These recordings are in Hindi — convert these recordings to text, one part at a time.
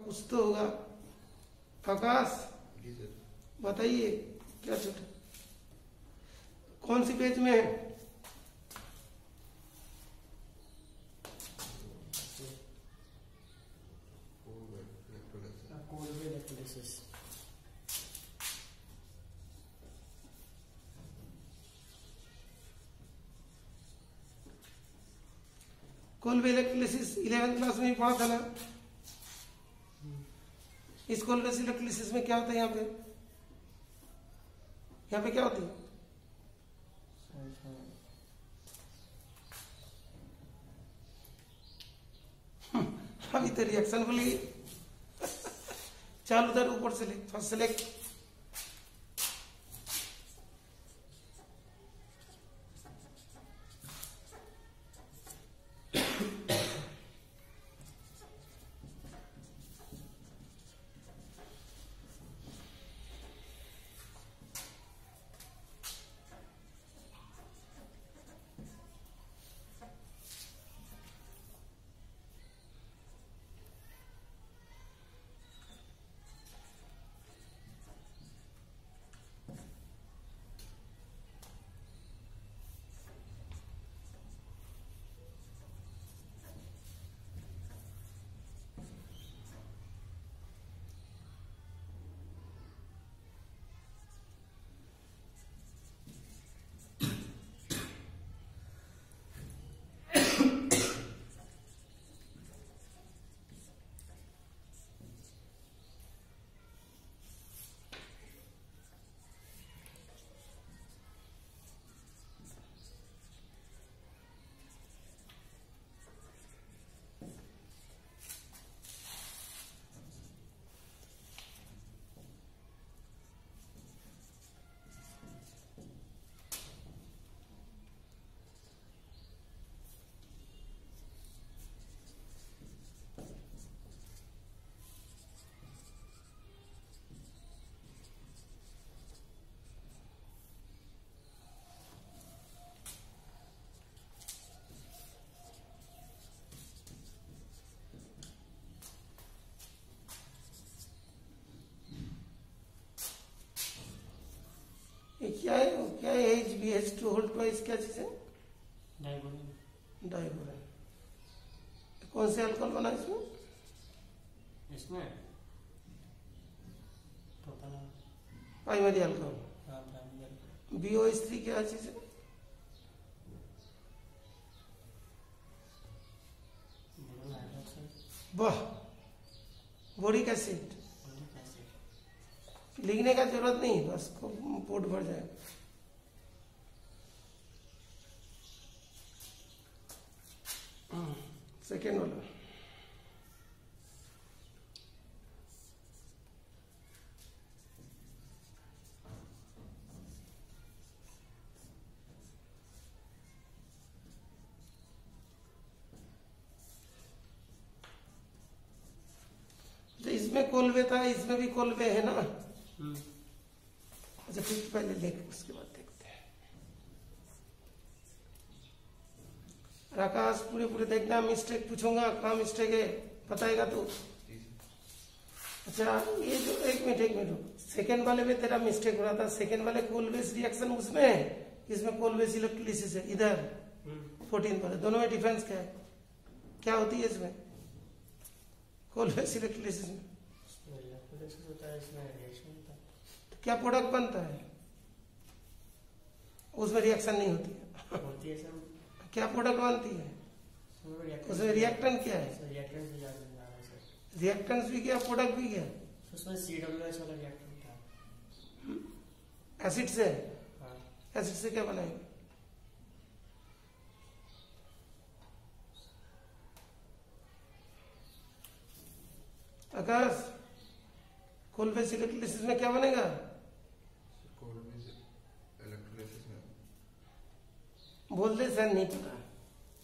कुछ तो होगा। आकाश बताइए क्या छोटा, कौन सी पेज में है? कोल्वे इलेक्ट्रोलिसिस 11th क्लास में ही पढ़ा था ना। इस कोल्वे इलेक्ट्रोलिसिस में क्या होता है? यहाँ पे क्या होती है? अभी तो रिएक्शन बोली। चल उधर ऊपर से ले, फर्स्ट सेलेक्ट। क्या है HbH2 होल्ड ट्वाइस क्या चीज है? डाइबोरेन। कौन से अल्कोहल बना इसमें? Primary alcohol. BOH3 क्या चीज है? वाह, बोरिक एसिड। लिखने का जरूरत नहीं, बस पोर्ट भर जाएगा। सेकेंड वाला तो इसमें कोल्वे था, इसमें भी कोल्वे है ना। अच्छा फिर पहले देख, उसके बाद देखते हैं। आकाश पूरे देखना, मिस्टेक पूछूंगा, कहाँ मिस्टेक है बताएगा तू। अच्छा ये जो एक मिनट सेकेंड वाले में तेरा मिस्टेक हो रहा था। सेकेंड वाले कोल्वेस रिएक्शन उसमें है, इसमें कोल्वेस इलेक्ट्रोलिसिस है इधर 14 वाले। दोनों में डिफरेंस क्या है? क्या होती है इसमें कोल्वेस इलेक्ट्रोलिसिस में? तो क्या प्रोडक्ट बनता है? उसमें रिएक्शन नहीं होती है। क्या प्रोडक्ट बनती है? उसमें रिएक्टेंट क्या है? रिएक्टेंट्स भी क्या, प्रोडक्ट भी क्या? उसमें CWS वाला रिएक्टेंट था। एसिड से? एसिड से क्या बनाएंगे? आकाश कोल्वेस इलेक्ट्रोलिसिस में क्या बनेगा? बोल दे सर, नहीं पता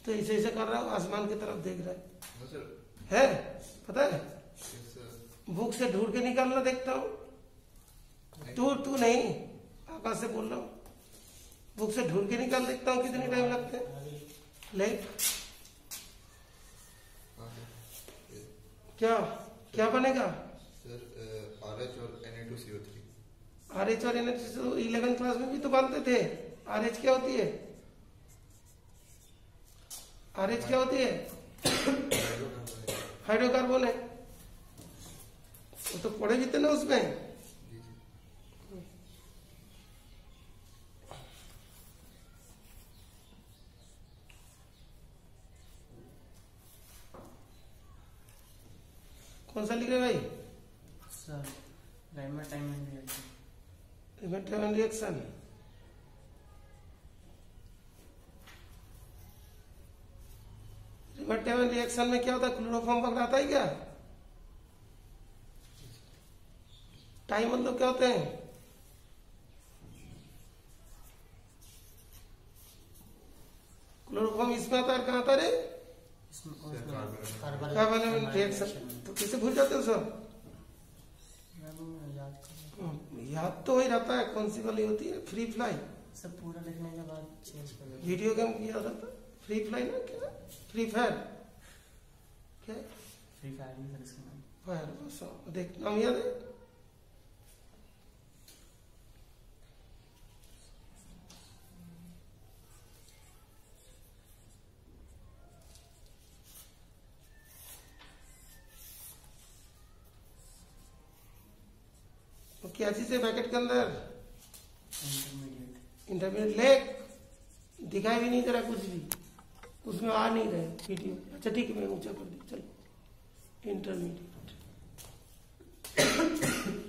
तो ऐसे कर रहा हूँ, आसमान की तरफ देख रहा है पता है? बुक से ढूंढ के निकालना देखता हूँ। तू नहीं, आकाश से बोल रहा हूँ। बुक से ढूंढ के निकाल देखता हूँ कितने टाइम लगते हैं। ले क्या क्या बनेगा? सर RH और Na2CO3। RH और Na2CO 11 क्लास में भी तो बनते थे। RH क्या होती है? RH क्या होती है? हाइड्रोकार्बन है। वो तो पढ़े भी थे ना उसमें। कौन सा लिख रहे भाई? Sir Rymer time and reaction. Rymer time and reaction. Rymer time and reaction में क्या होता है? क्लोरोफॉर्म पकड़ाता है क्या? टाइम मतलब क्या होते हैं? क्लोरोफॉर्म इसमें आता है, कहाँ आता रे? Carbon reaction. तो कैसे भूल जाते हो सब? याद तो वही रहता है। कौन सी वाली होती है? Free fly. सब पूरा लिखने के बाद चेंज कर देते। वीडियो गेम की याद आता है? फ्री फ्लाई ना, क्या फ्री फायर? क्या फ्री फायर नहीं सर इसका नाम। फायर? बस देख, नाम याद है? तो क्या चीज है ब्रैकेट के अंदर? इंटरमीडिएट। लेक दिखाई भी नहीं दे रहा कुछ भी, उसमें आ नहीं रहे वीडियो। अच्छा ठीक है, मैं ऊंचा कर दी। चलो इंटरमीडिएट।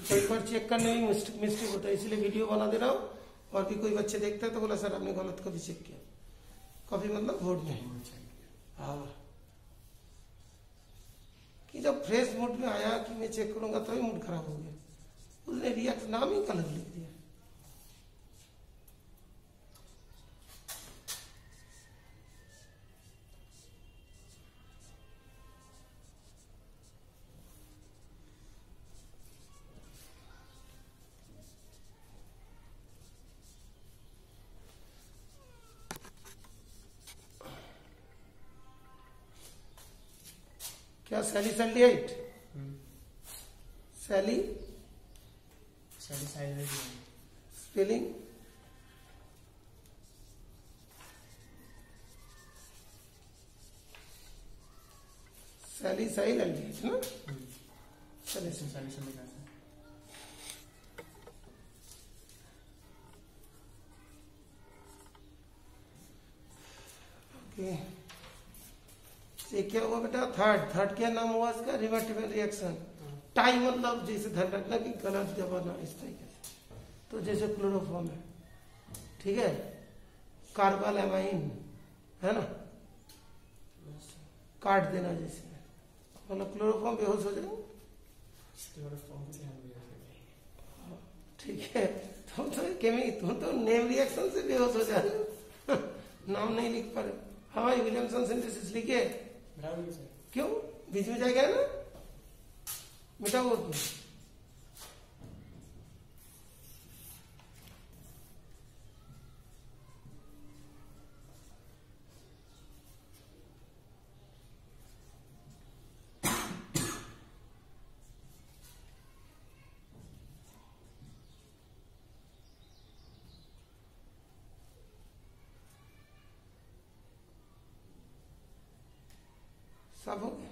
तो एक बार चेक करने में मिस्टेक होता है, इसलिए वीडियो बना दे रहा हूँ। और भी कोई बच्चे देखते हैं तो बोला सर आपने गलत कभी चेक किया। कभी मतलब बोर्ड में। हाँ, कि जब फ्रेश मूड में आया कि मैं चेक करूंगा तभी मूड खराब हो गया। उसने रिएक्ट नाम ही गलत लिख दिया। क्या सैलिसल्डिएट? सैली सैलिसाइड स्पेलिंग सैलिसल्डिएट ना? सॉल्यूशन में जाता है। ओके, ये क्या हुआ बेटा? थर्ड क्या नाम हुआ इसका? Reversible reaction. टाइम मतलब जैसे ध्यान रखना कि गलत दबाना इस तरीके से। तो जैसे क्लोरोफॉर्म है, ठीक है, कार्बालैमाइन है ना, काट देना जैसे, मतलब क्लोरोफॉर्म बेहोश हो जाए। ठीक है, तुम तो नेम रिएक्शन से बेहोश हो जाए। नाम नहीं लिख पा रहे। हाँ भाई, विलियमसन सिंथेसिस लिखे। क्यों? बीच में जाएगा ना, मिटा वो तो। सब हो गया।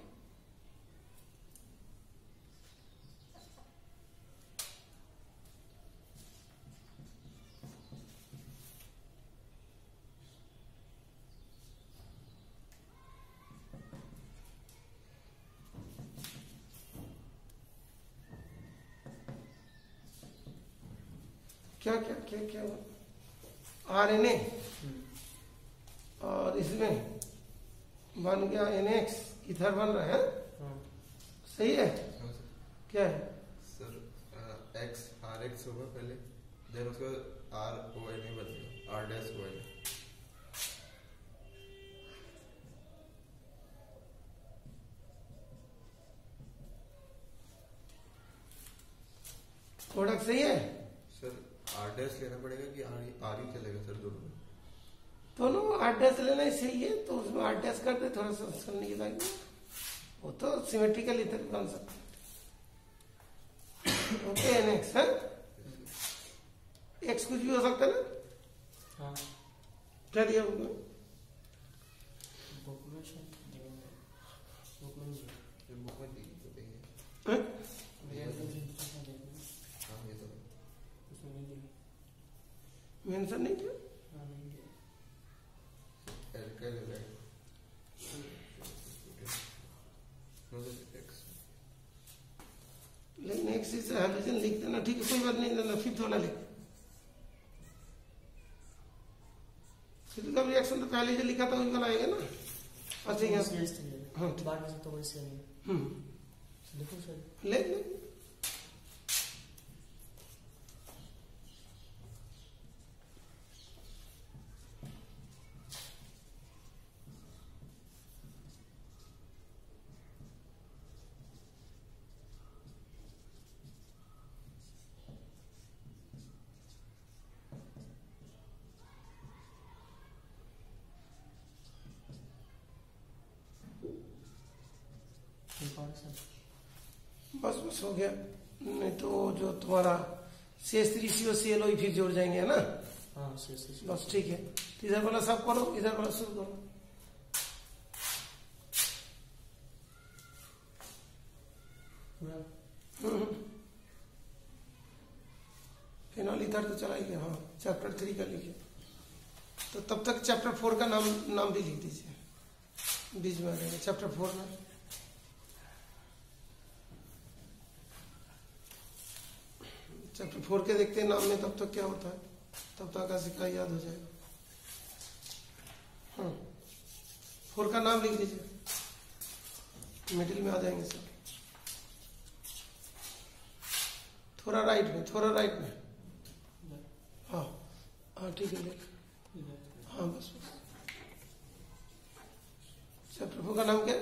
क्या क्या क्या क्या RNA और इसमें बन गया NX, इधर बन रहा है। सही है? क्या है सर? X RX होगा पहले, देन उसके बाद RONA बनेगा, R-ONA। प्रोडक्ट सही है सर? R- लेना पड़ेगा कि R ही चलेगा सर? दोनों R- लेना ही सही है। तो उसमें R- कर दे, थोड़ा सा करने की बात। वो तो सिमेट्रिकल इधर बन सकता है। तो NX है, X कुछ भी हो सकता है ना। हाँ क्या दिया बुक में? बुक में शायद देंगे, बुक में नहीं फिर बुक में दी तो देंगे। हैं? मेरे को नहीं पता देंगे, हाँ ये तो उसमें नहीं दिया। मेंशन नहीं किया। हाँ नहीं दिया। एल्काइल हैलाइड एक्स, लेकिन X से हाइड्रोजन लिख देना, ठीक है, कोई बात नहीं, देना फिफ्थ वाला लिख। फिफ्थ का रिएक्शन तो पहले जो लिखा था वही वाला आएगा ना। अच्छा यहाँ हाँ बाद में तो वैसे नहीं लिखो सर। ले ले बस बस हो गया। नहीं तो जो तुम्हारा CH3COCl वही फिर जोड़ जाएंगे है ना। हाँ से बस ठीक है, तो इधर वाला सब करो, इधर वाला शुरू करो। फिनॉल इधर तो चला ही गया। हाँ चैप्टर 3 का लिखिए, तो तब तक चैप्टर 4 का नाम भी लिख दीजिए, बीच में आ जाएगा चैप्टर 4 में। चैप्टर 4 के देखते हैं नाम में तब तक क्या होता है, तब तक का सिक्का याद हो जाएगा। 4 का नाम लिख दीजिए, मिडिल में आ जाएंगे सब। थोड़ा राइट में, थोड़ा राइट में। हाँ हाँ ठीक है, लिख। हाँ बस बस। चैप्टर 4 का नाम क्या है?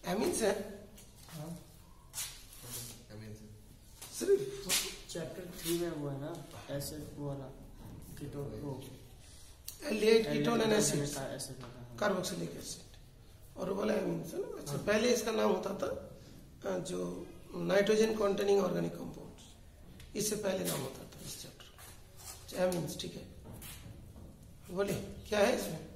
एमिन्स है। हाँ सिर्फ चैप्टर 3 में वो है ना, ऐसे वो वाला कीटोन, वो aldehyde ketone and acid, acid carboxylic acid, और वो वाला एमिन्स है ना। अच्छा पहले इसका नाम होता था जो नाइट्रोजन कॉन्टेनिंग ऑर्गेनिक कंपाउंड्स, इससे पहले नाम होता था इस चैप्टर एमिन्स। ठीक है, बोलिए क्या है इसमें?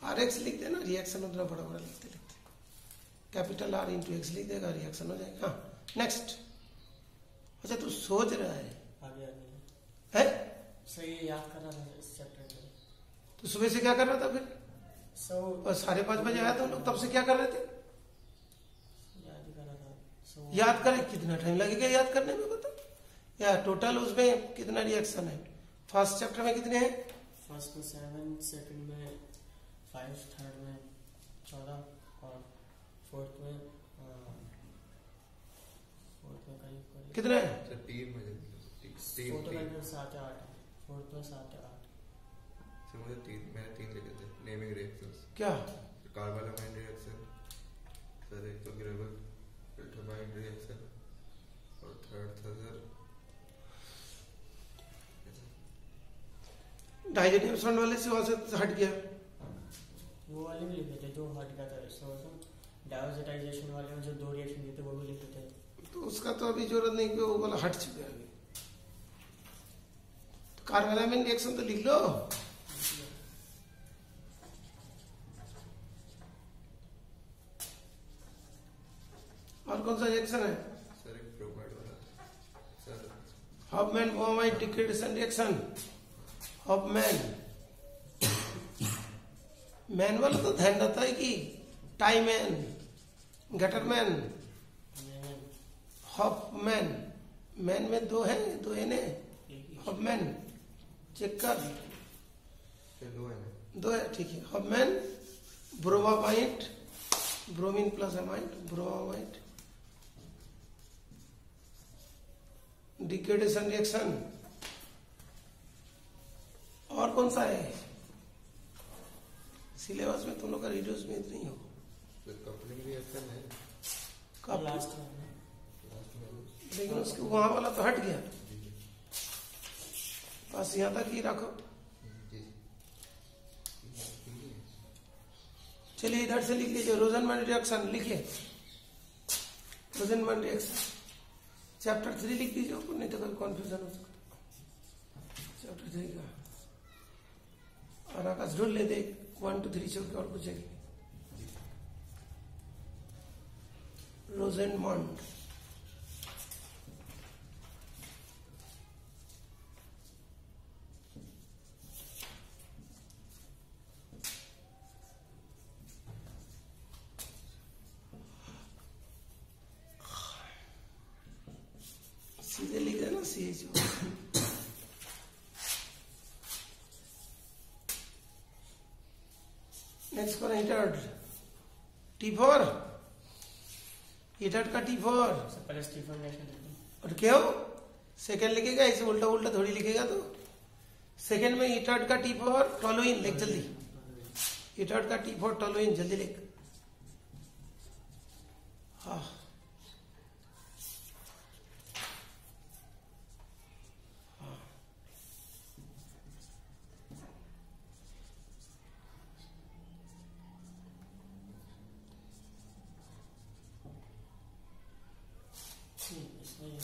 RX लिख देना, रिएक्शन उतना बड़ा बड़ा लिखते लिखते, कैपिटल R इंटू X लिख देगा, रिएक्शन हो जाएगा। हाँ नेक्स्ट। अच्छा तू सोच रहा है आगे है? सही याद कर रहा था इस चैप्टर में। तो सुबह से क्या कर रहा था फिर? सब और 5:30 बजे आया था लोग, तब से क्या कर रहे थे? याद ही कर रहा था सब। याद करे, कितना टाइम लगेगा याद करने में बता? या टोटल उसमें कितना रिएक्शन है? फर्स्ट चैप्टर में कितने हैं? फर्स्ट में 7, सेकंड में 5, थर्ड में 14 और फोर्थ में करीब कितने हैं? सर 3 बजे फोर्थ में 7 या 8, फोर्थ में 7 या 8। सर मुझे मैंने 3 लिखे थे नेमिंग रिएक्शंस। क्या? कार्बालामाइन रिएक्शन, सर एक तो ग्रेवल एल्थामाइन रिएक्शन, और थर्ड था सर डाइजेटिव स्टोन वाले से वहां से हट गया। वो वाले भी लिखे थे जो हट गया था, डायोजेटाइजेशन वाले में जो 2 रिएक्शन दिए थे वो भी लिखे थे। तो उसका तो अभी जरूरत नहीं, कि वो वाला हट चुका है अभी। तो कार्बालामाइन रिएक्शन तो लिख लो। और कौन सा रिएक्शन है? सर एक ब्रोमाइड वाला sir, Hofmann bromide degradation reaction. Hofmann man वाला तो ध्यान रहता है कि टाइमैन, गटरमैन, हॉफमैन। मैन में 2 है, 2 एन है। हॉफमैन चेक कर, सर 2 है 2 है, ठीक है। Hofmann bromamide, bromine plus amide, bromamide degradation reaction. और कौन सा है? सिलेबस में तुम लोग का रिड्यूस में नहीं हो। कपलिंग रिएक्शन है कब लास्ट में लेकिन उसके वहां वाला तो हट गया, बस यहाँ तक ही रखो। चलिए इधर से लिख लीजिए, रोजनमैन रिएक्शन लिखिए, रोजनमैन रिएक्शन चैप्टर 3 लिख दीजिए, नहीं तो कभी कॉन्फ्यूजन हो सकता। चैप्टर 3 का और आकाश ढूंढ ले दे, 1 2 3 छोड़ के और पूछेगी। रोजनमैन सीधे लिख देना CHO। नेक्स्ट पर हीटर्ड T4, हीटर्ड का T4 पहले स्टीफन रिएक्शन लिखते हैं। और क्यों सेकेंड लिखेगा, इसे उल्टा उल्टा थोड़ी लिखेगा। तो सेकेंड में हीटर्ड का T4 टोलुइन लिख जल्दी, हीटर्ड का T4 टोलुइन जल्दी लिख। हाँ इसमें ये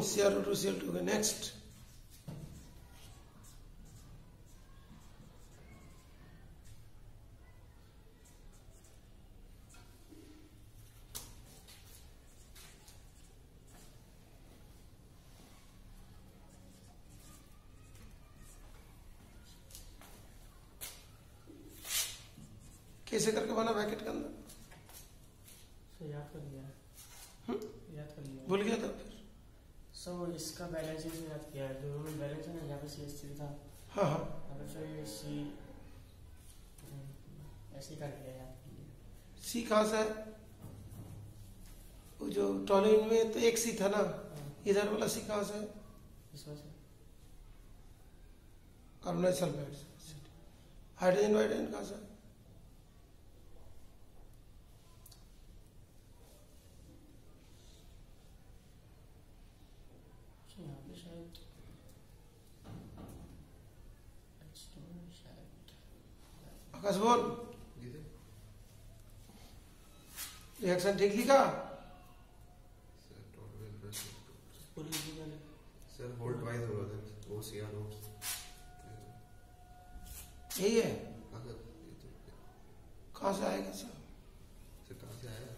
CR2 CL2 का नेक्स्ट कैसे करके बना पैकेट के अंदर, तो याद कर लिया, याद कर लिया। भूल गया था फिर। सो इसका बैलेंस ही याद किया है, जो में बैलेंस है ना, यहाँ पे CH3 था, हाँ हाँ यहाँ पे फिर C ऐसे ही कर लिया, याद कर लिया। C कहाँ से है, वो जो टोलुइन में तो एक C था ना, इधर वाला C कहाँ से है, इसमें से कार्बोनाइल सल्फाइड से। हाइड्रोजन वाइड्रोजन कहाँ से है, यहाँ पे शायद H2 शायद। आकाश बोल, रिएक्शन ठीक लिखा। पूरी लिखी मैंने। सर होल्ड वाइज होगा सर, OCR होल्ड यही है, अगर कहाँ से आएगा सर, सर कहाँ से आया,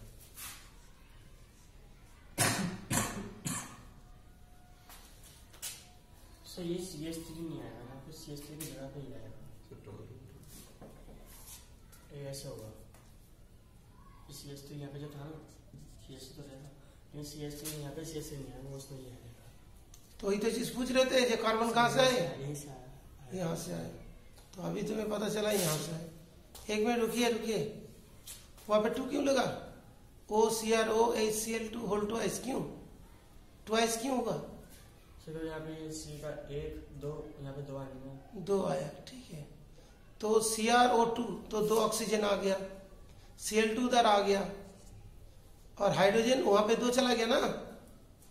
सो ये CH3 नहीं आएगा ना, फिर CH3 की जगह पे ही आएगा, सर टॉलरेंट ये ऐसे होगा। CH3 यहाँ पे जो था ना, CH3 तो रहेगा, लेकिन CH3 यहाँ पे CH3 नहीं आएगा, वो उसमें ही आएगा। तो वही तो चीज पूछ रहे थे, ये कार्बन कहाँ से आए, यहीं से आया। यहाँ से आए, तो अभी तुम्हें पता चला यहाँ से आए। एक मिनट रुकिए रुकिए, वहां पे 2 क्यों लगा, OCRO HCl2 होल ट्वाइस क्यों, ट्वाइस क्यों होगा, चलो यहाँ पे C का 1 2, यहाँ पे 2 आएंगे, 2 आया, ठीक है। तो CrO2 तो 2 ऑक्सीजन आ गया, Cl2 उधर आ गया, और हाइड्रोजन वहां पे 2 चला गया ना।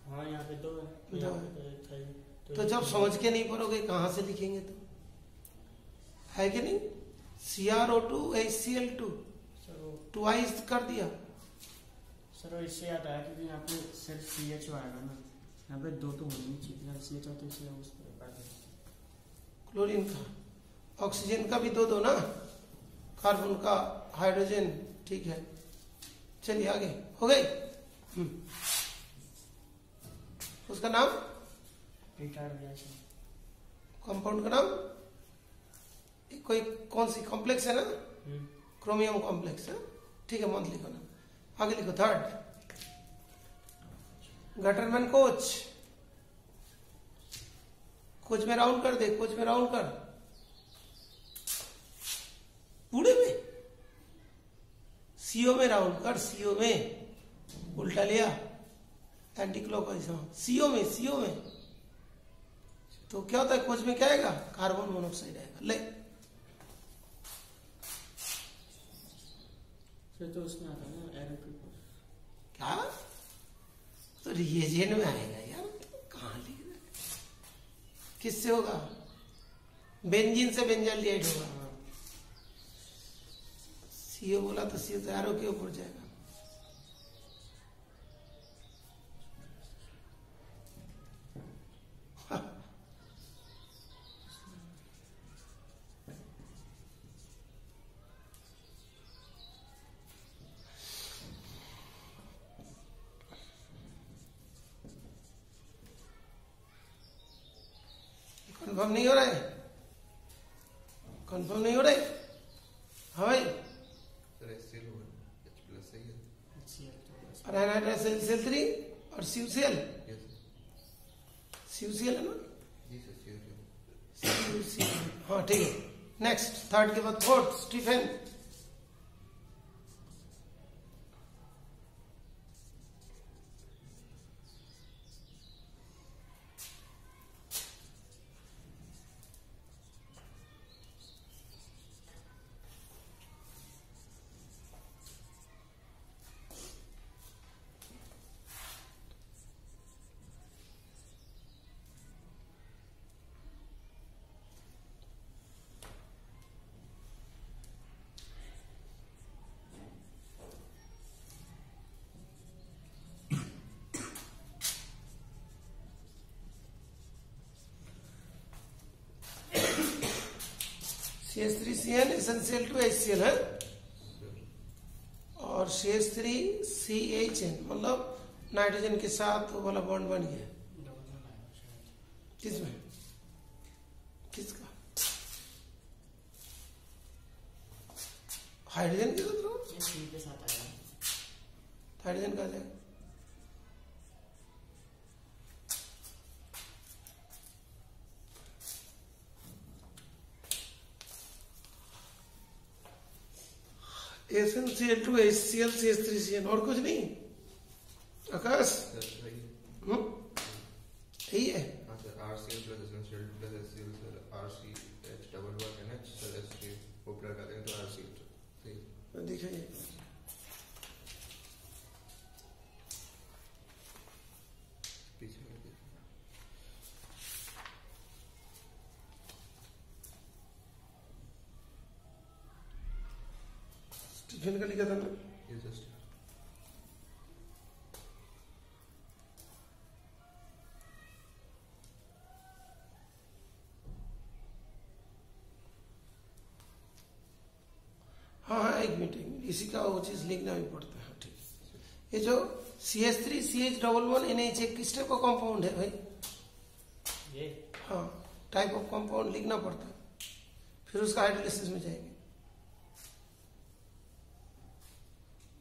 हाँ यहाँ पे 2 है, तो दो यहाँ है। पे था ही। तो जब समझ के नहीं पढ़ोगे कहाँ से लिखेंगे, तो है कि नहीं, CrO2 HCl2 सर ट्वाइस कर दिया। वो इससे याद आया क्योंकि यहाँ पे सिर्फ CHO आएगा ना, यहाँ पे 2 तो होनी नहीं चाहिए, यहाँ CHO तो इसलिए उस पर कर दें। क्लोरीन का, ऑक्सीजन का भी 2 2 ना, कार्बन का, हाइड्रोजन, ठीक है। चलिए आगे हो गई। उसका नाम, रिटायर्ड रिएक्शन, कंपाउंड का नाम, कोई कौन सी कॉम्प्लेक्स है ना, क्रोमियम कॉम्प्लेक्स है, ठीक है, मंथ लिखो ना। आगे लिखो थर्ड, गटरमैन कोच, कोच में राउंड कर दे, कोच में राउंड कर, पूरे में सीओ में राउंड कर, सीओ में उल्टा लिया एंटी क्लॉकवाइज, हाँ सीओ में, सीओ में। तो क्या होता है कोच में, क्या आएगा, कार्बन मोनोऑक्साइड आएगा। ले फिर तो उसमें आता है ना एरो पेपर, क्या तो रिएजेंट में आएगा यार, कहाँ लिख रहा है, किससे होगा, बेंजीन से बेंजाल्डिहाइड होगा। सीओ बोला तो सीओ तो एरो के ऊपर जाएगा। कंफर्म नहीं हो रहा है, कंफर्म नहीं हो रहा है, हाँ भाई। सर HCl होगा, H प्लस सही है, और एनहाइड्राइल CL3 और CuCl, यस CuCl है ना, जी सर CuCl, हाँ ठीक है। नेक्स्ट थर्ड के बाद fourth, Stephen. CH3CN essential to HCl है, और CH3CHN मतलब नाइट्रोजन के साथ वो वाला बॉन्ड बन गया। किसमें, किसका, हाइड्रोजन के साथ, ये सी के साथ आया, हाइड्रोजन का जाएगा। एसेंशियल टू HCl CH3CN, और कुछ नहीं आकाश, सर सही यही है। हाँ sir RCl plus essential plus HCl sir RCH double bond NH sir H ऊपर लगा देंगे तो RCl सही दिखाइए, पीछे में देखिए। स्टीफन का लिखा था ना, ये जस्ट हाँ हाँ एक मिनट, इसी का वो चीज लिखना भी पड़ता है, ठीक है। ये जो CH3CH11 NH एक किस टाइप का कंपाउंड है भाई, ये हाँ टाइप ऑफ कंपाउंड लिखना पड़ता है, फिर उसका हाइड्रोलिसिस में जाएंगे।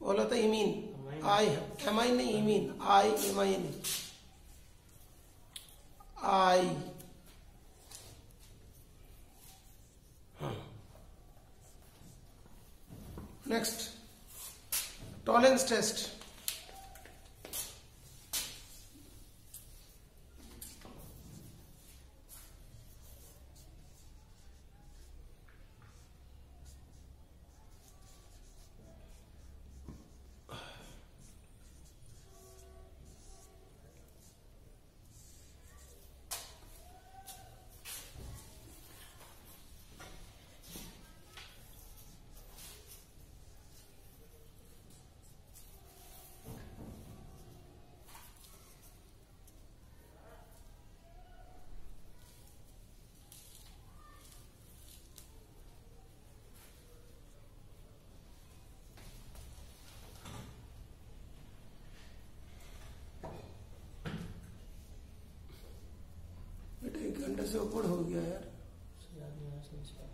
बोला था इमीन, आई एमाइन नहीं, इमीन आई एमाइन, आई नेक्स्ट टॉलेंस टेस्ट। एक घंटे से ऊपर हो गया यार, याद नहीं आ रहा सर इसका।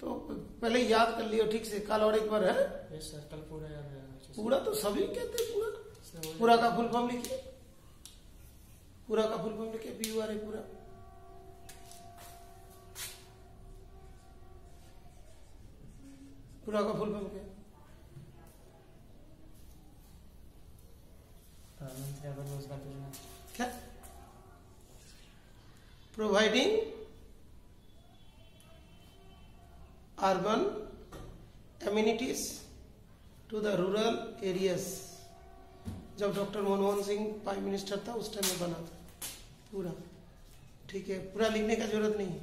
तो पहले याद कर लियो ठीक से, कल और एक बार है। यस सर, कल पूरा याद रहेगा। पूरा तो सभी कहते हैं, पूरा सर, पूरा का फुल फॉर्म लिखिए, पूरा का फुल फॉर्म लिखिए, PURA पूरा पूरा का फुल फॉर्म क्या? प्रधानमंत्री आवास रोजगार योजना। क्या? Providing urban amenities to the rural areas. जब doctor Manmohan Singh prime minister था उस टाइम में बना था पूरा। ठीक है, पूरा लिखने का जरूरत नहीं है,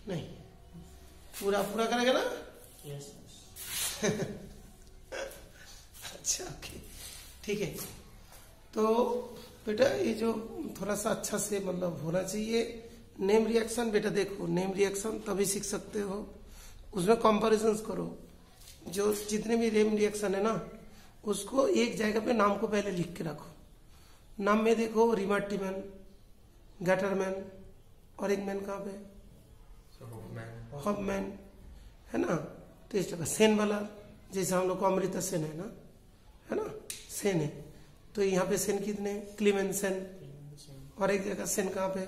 नहीं पूरा पूरा करेगा ना? यस। अच्छा ओके, ठीक है। तो बेटा ये जो थोड़ा सा अच्छा से मतलब होना चाहिए नेम रिएक्शन। बेटा देखो, नेम रिएक्शन तभी सीख सकते हो, उसमें कंपैरिजंस करो। जो जितने भी नेम रिएक्शन है ना, उसको एक जगह पे नाम को पहले लिख के रखो। नाम में देखो रिमार्टीमैन, गैटरमैन और एक मैन कहाँ पे? हॉबमैन है ना। तो इस जगह सेन वाला, जैसे हम लोग को अमृता सेन है ना, सेन है। तो यहाँ पे सेन कितने? क्लीमेन सेन। और एक जगह सेन कहाँ पे?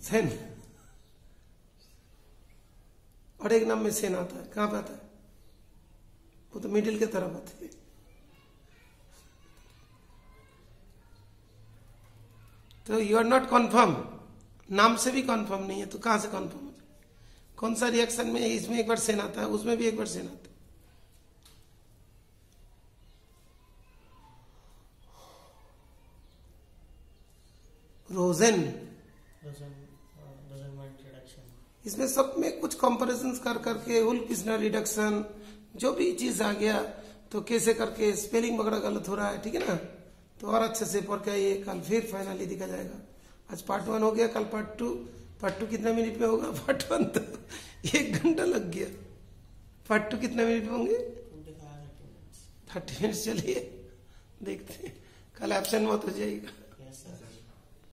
सेन। और एक नाम में सेन आता है, कहाँ पे आता है? वो तो मिडिल के तरफ आती है। तो यू आर नॉट कन्फर्म, नाम से भी कन्फर्म नहीं है तो कहां से कन्फर्म हो जाए? कौन सा रिएक्शन में इसमें एक बार सेन आता है, उसमें भी एक बार सेन आता है। रोजेन, इसमें सब में कुछ कंपैरिजंस कर करके उल्पिस्ना रिडक्शन जो भी चीज आ गया तो कैसे करके स्पेलिंग वगैरह गलत हो रहा है, ठीक है ना। तो और अच्छे से पढ़ के आइए, कल फिर फाइनली दिखा जाएगा। आज पार्ट 1 हो गया, कल पार्ट 2। पार्ट 2 कितने मिनट में होगा? पार्ट 1 तो 1 घंटा लग गया। पार्ट 2 कितने मिनट में होंगे? 30 मिनट। चलिए देखते हैं, कल एब्सेंट मत हो जाएगा।